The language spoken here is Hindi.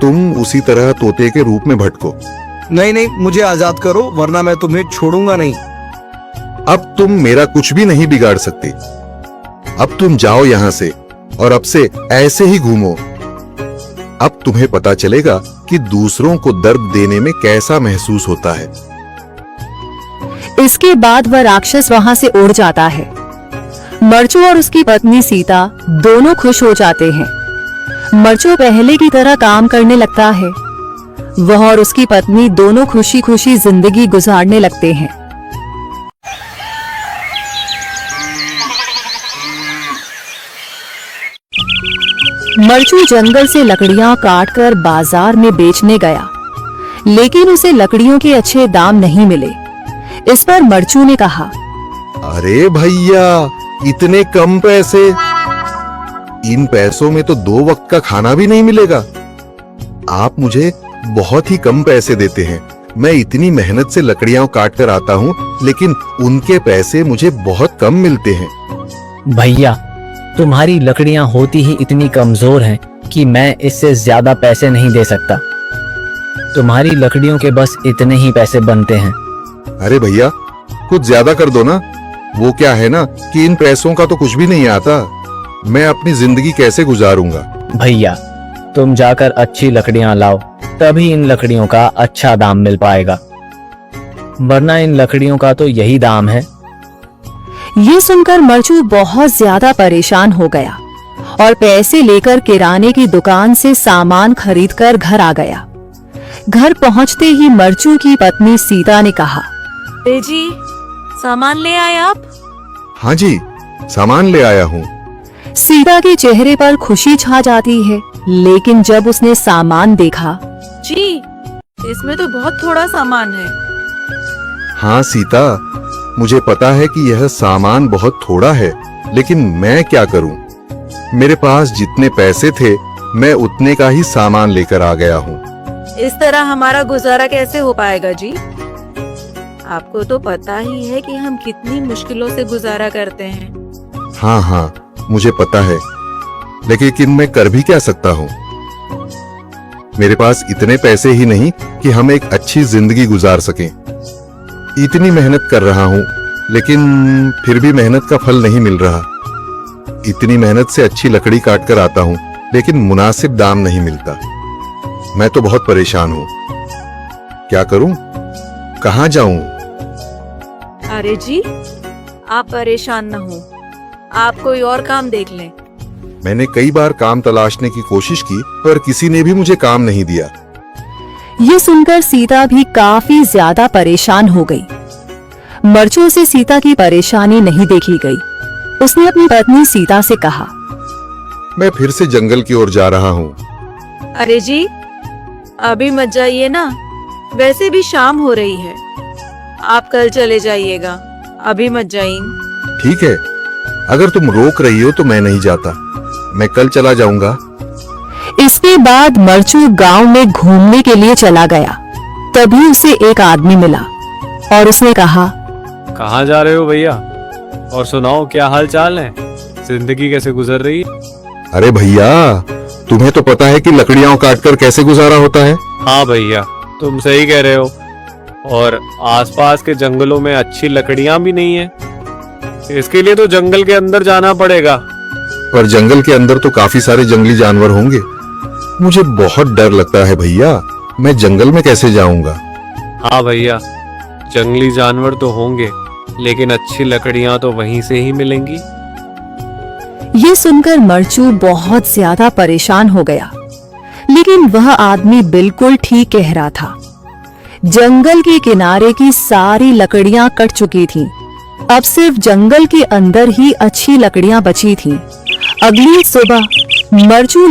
तुम उसी तरह तोते के रूप में भटको। नहीं नहीं, मुझे आजाद करो वरना मैं तुम्हें छोड़ूंगा नहीं। अब तुम मेरा कुछ भी नहीं बिगाड़ सकते। अब तुम जाओ यहाँ से और अब से ऐसे ही घूमो। अब तुम्हें पता चलेगा कि दूसरों को दर्द देने में कैसा महसूस होता है। इसके बाद वह राक्षस वहां से उड़ जाता है। मरचू और उसकी पत्नी सीता दोनों खुश हो जाते हैं। मरचू पहले की तरह काम करने लगता है। वह और उसकी पत्नी दोनों खुशी खुशी जिंदगी गुजारने लगते हैं। मरचू जंगल से लकड़ियां काटकर बाजार में बेचने गया, लेकिन उसे लकड़ियों के अच्छे दाम नहीं मिले। इस पर मरचू ने कहा, अरे भैया, इतने कम पैसे? इन पैसों में तो 2 वक्त का खाना भी नहीं मिलेगा। आप मुझे बहुत ही कम पैसे देते हैं। मैं इतनी मेहनत से लकड़ियां काट कर आता हूँ, लेकिन उनके पैसे मुझे बहुत कम मिलते हैं। भैया, तुम्हारी लकड़ियां होती ही इतनी कमजोर हैं कि मैं इससे ज्यादा पैसे नहीं दे सकता। तुम्हारी लकड़ियों के बस इतने ही पैसे बनते हैं। अरे भैया, कुछ ज्यादा कर दो ना। वो क्या है ना कि इन पैसों का तो कुछ भी नहीं आता। मैं अपनी जिंदगी कैसे गुजारूंगा? भैया, तुम जाकर अच्छी लकड़ियां लाओ, तभी इन लकड़ियों का अच्छा दाम मिल पाएगा, वरना इन लकड़ियों का तो यही दाम है। ये सुनकर मरचू बहुत ज्यादा परेशान हो गया और पैसे लेकर किराने की दुकान से सामान खरीदकर घर आ गया। घर पहुंचते ही मरचू की पत्नी सीता ने कहा, जी, सामान ले आए आप? हाँ जी, सामान ले आया हूँ। सीता के चेहरे पर खुशी छा जाती है, लेकिन जब उसने सामान देखा, जी, इसमें तो बहुत थोड़ा सामान है। हाँ सीता, मुझे पता है कि यह सामान बहुत थोड़ा है, लेकिन मैं क्या करूं? मेरे पास जितने पैसे थे, मैं उतने का ही सामान लेकर आ गया हूँ। इस तरह हमारा गुजारा कैसे हो पाएगा जी? आपको तो पता ही है कि हम कितनी मुश्किलों से गुजारा करते हैं। हाँ हाँ, मुझे पता है, लेकिन मैं कर भी क्या सकता हूँ? मेरे पास इतने पैसे ही नहीं कि हम एक अच्छी जिंदगी गुजार सकें। इतनी मेहनत कर रहा हूँ, लेकिन फिर भी मेहनत का फल नहीं मिल रहा। इतनी मेहनत से अच्छी लकड़ी काट कर आता हूँ, लेकिन मुनासिब दाम नहीं मिलता। मैं तो बहुत परेशान हूँ। क्या करूँ? कहाँ जाऊँ? अरे जी, आप परेशान न हो, आप कोई और काम देख लें। मैंने कई बार काम तलाशने की कोशिश की, पर किसी ने भी मुझे काम नहीं दिया। ये सुनकर सीता भी काफी ज्यादा परेशान हो गई। मरचू से सीता की परेशानी नहीं देखी गई। उसने अपनी पत्नी सीता से कहा, मैं फिर से जंगल की ओर जा रहा हूँ। अरे जी, अभी मत जाइए ना, वैसे भी शाम हो रही है। आप कल चले जाइएगा, अभी मत जाइए। ठीक है, अगर तुम रोक रही हो तो मैं नहीं जाता। मैं कल चला जाऊंगा। इसके बाद मरचू गांव में घूमने के लिए चला गया। तभी उसे एक आदमी मिला और उसने कहा, कहाँ जा रहे हो भैया? और सुनाओ, क्या हाल चाल है? जिंदगी कैसे गुजर रही है? अरे भैया, तुम्हें तो पता है कि लकड़ियां काटकर कैसे गुजारा होता है। हाँ भैया, तुम सही कह रहे हो। और आसपास के जंगलों में अच्छी लकड़ियां भी नहीं है। इसके लिए तो जंगल के अंदर जाना पड़ेगा। पर जंगल के अंदर तो काफी सारे जंगली जानवर होंगे। मुझे बहुत डर लगता है भैया, मैं जंगल में कैसे जाऊंगा? हाँ भैया, जंगली जानवर तो होंगे, लेकिन अच्छी लकड़ियां तो वहीं से ही मिलेंगी। ये सुनकर मरचू बहुत ज्यादा परेशान हो गया, लेकिन वह आदमी बिल्कुल ठीक कह रहा था। जंगल के किनारे की सारी लकड़ियां कट चुकी थीं। अब सिर्फ जंगल के अंदर ही अच्छी लकड़ियां बची थीं। अगली सुबह मरचू